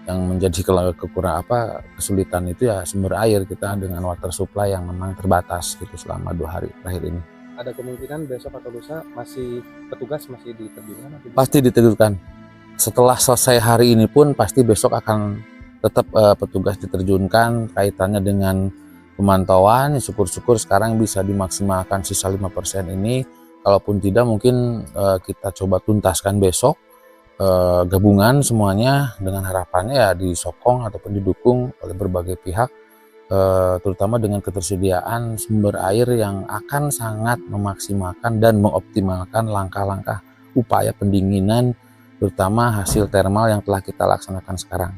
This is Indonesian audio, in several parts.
yang menjadi kekurangan kesulitan itu ya sumber air. Kita dengan water supply yang memang terbatas gitu selama 2 hari terakhir ini. Ada kemungkinan besok atau lusa petugas masih diterjunkan? Pasti diterjunkan. Setelah selesai hari ini pun pasti besok akan tetap petugas diterjunkan kaitannya dengan pemantauan. Syukur-syukur sekarang bisa dimaksimalkan sisa 5% ini. Kalaupun tidak mungkin kita coba tuntaskan besok gabungan semuanya, dengan harapannya ya disokong ataupun didukung oleh berbagai pihak, terutama dengan ketersediaan sumber air yang akan sangat memaksimalkan dan mengoptimalkan langkah-langkah upaya pendinginan, terutama hasil termal yang telah kita laksanakan sekarang.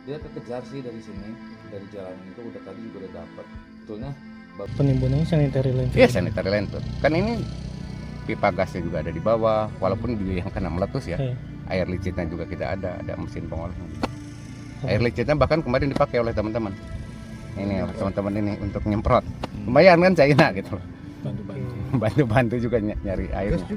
Dia kekejar sih dari sini, dari jalan itu udah tadi juga udah dapat. Betulnya penimbunannya sanitary line. iya, sanitary line tuh. Kan ini pipa gasnya juga ada di bawah, walaupun juga yang kena meletus ya. Air licitnya juga kita ada mesin pengolahnya. Air licitnya bahkan kemarin dipakai oleh teman-teman. Ini oleh teman-teman ini untuk nyemprot. Lumayan kan China gitu. Bantu-bantu juga nyari airnya.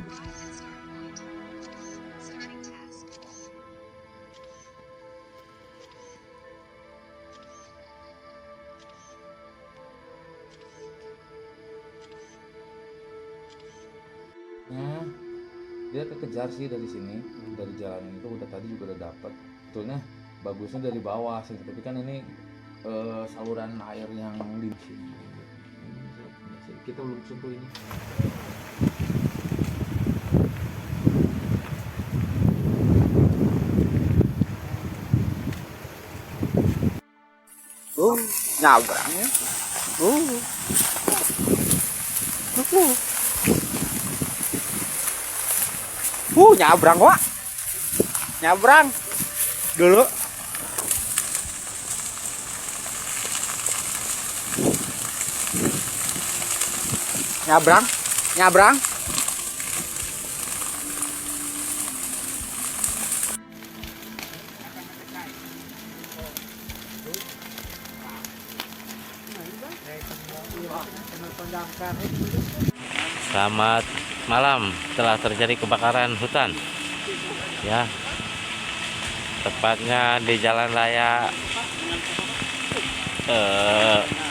Dia kekejar sih dari sini, dari jalan itu udah tadi juga udah dapat. Betulnya bagusnya dari bawah sih, tapi kan ini saluran air yang di sini. Kita belum sentuh ini. Nyabrangnya. Nyabrang Wak. Nyabrang dulu. Nyabrang. Selamat malam. Telah terjadi kebakaran hutan ya, tepatnya di Jalan Raya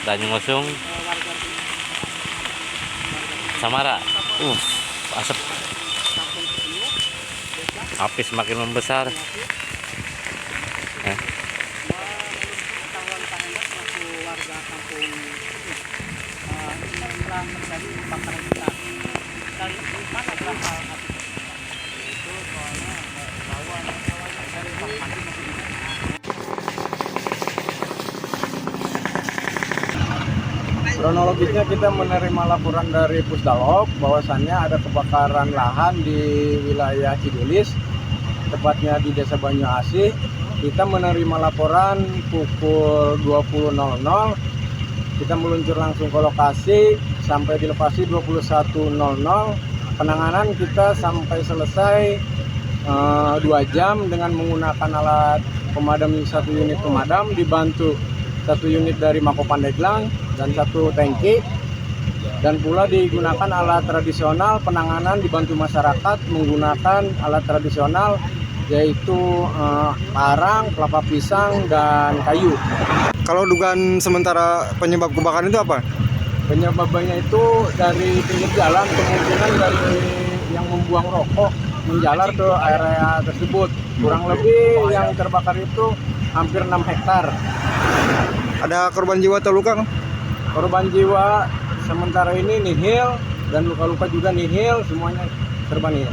Tanjung Lesung, Samara. Asap api semakin membesar. Kronologisnya kita menerima laporan dari Pusdalop bahwasannya ada kebakaran lahan di wilayah Cidulis, tepatnya di Desa Banyu Asih. Kita menerima laporan pukul 20.00. Kita meluncur langsung ke lokasi sampai di lokasi 21.00. Penanganan kita sampai selesai 2 jam dengan menggunakan alat pemadam 1 unit pemadam dibantu 1 unit dari Mako Pandeglang dan 1 tangki, dan pula digunakan alat tradisional penanganan dibantu masyarakat menggunakan alat tradisional yaitu parang, kelapa pisang, dan kayu. Kalau dugaan sementara penyebab kebakaran itu apa? Penyebabnya itu dari pinggir jalan, kemungkinan dari yang membuang rokok menjalar ke area tersebut. Kurang lebih yang terbakar itu hampir 6 hektar. Ada korban jiwa atau luka? Korban jiwa sementara ini nihil dan luka-luka juga nihil, semuanya serba nihil.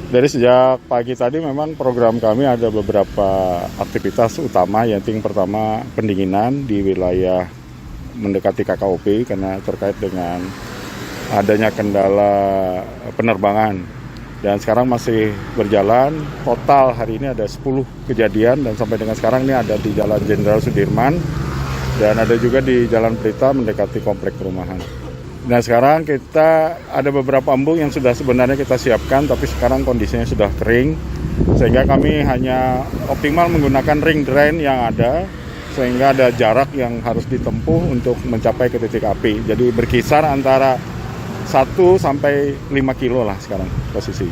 Dari sejak pagi tadi memang program kami ada beberapa aktivitas utama, yaitu yang pertama pendinginan di wilayah mendekati KKOP karena terkait dengan adanya kendala penerbangan. Dan sekarang masih berjalan, total hari ini ada 10 kejadian dan sampai dengan sekarang ini ada di Jalan Jenderal Sudirman dan ada juga di Jalan Pelita mendekati komplek perumahan. Nah sekarang kita ada beberapa embung yang sudah sebenarnya kita siapkan, tapi sekarang kondisinya sudah kering, sehingga kami hanya optimal menggunakan ring drain yang ada, sehingga ada jarak yang harus ditempuh untuk mencapai ke titik api. Jadi berkisar antara 1 sampai 5 kilo lah sekarang posisi.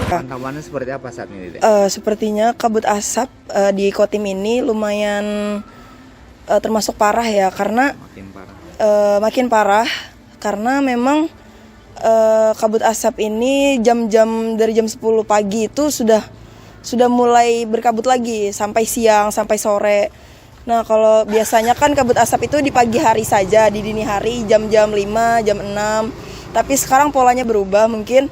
Pantauannya seperti apa saat ini, Dek? Sepertinya kabut asap di Kotim ini lumayan termasuk parah ya, karena makin parah karena memang kabut asap ini jam-jam dari jam 10 pagi itu sudah mulai berkabut lagi sampai siang, sampai sore. Nah, kalau biasanya kan kabut asap itu di pagi hari saja, di dini hari jam-jam 5, jam 6. Tapi sekarang polanya berubah, mungkin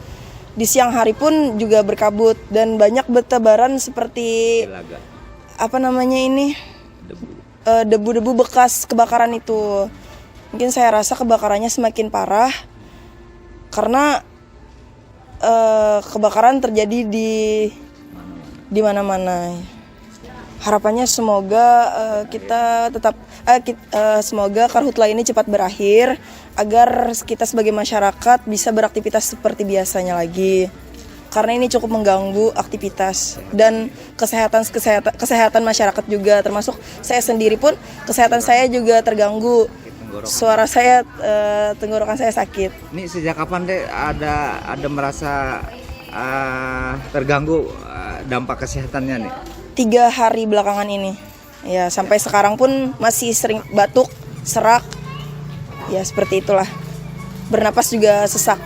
di siang hari pun juga berkabut dan banyak bertebaran seperti apa namanya ini debu-debu bekas kebakaran itu. Mungkin saya rasa kebakarannya semakin parah karena kebakaran terjadi di mana-mana. Harapannya semoga kita tetap semoga karhutla ini cepat berakhir agar kita sebagai masyarakat bisa beraktivitas seperti biasanya lagi. Karena ini cukup mengganggu aktivitas dan kesehatan masyarakat juga, termasuk saya sendiri pun kesehatan saya juga terganggu. Suara saya, tenggorokan saya sakit. Ini sejak kapan, Dek, ada merasa terganggu dampak kesehatannya nih? 3 hari belakangan ini. Ya, sampai sekarang pun masih sering batuk, serak. Ya, seperti itulah. Bernapas juga sesak.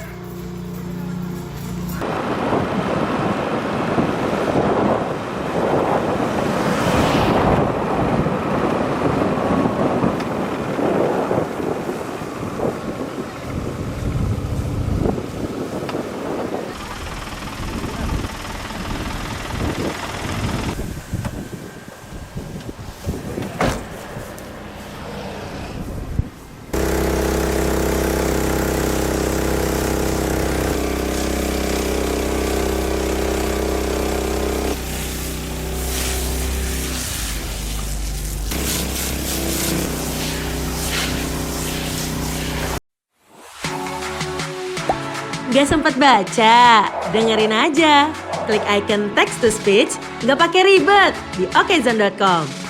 Gak sempat baca, dengerin aja. klik icon text to speech, nggak pakai ribet di okezone.com.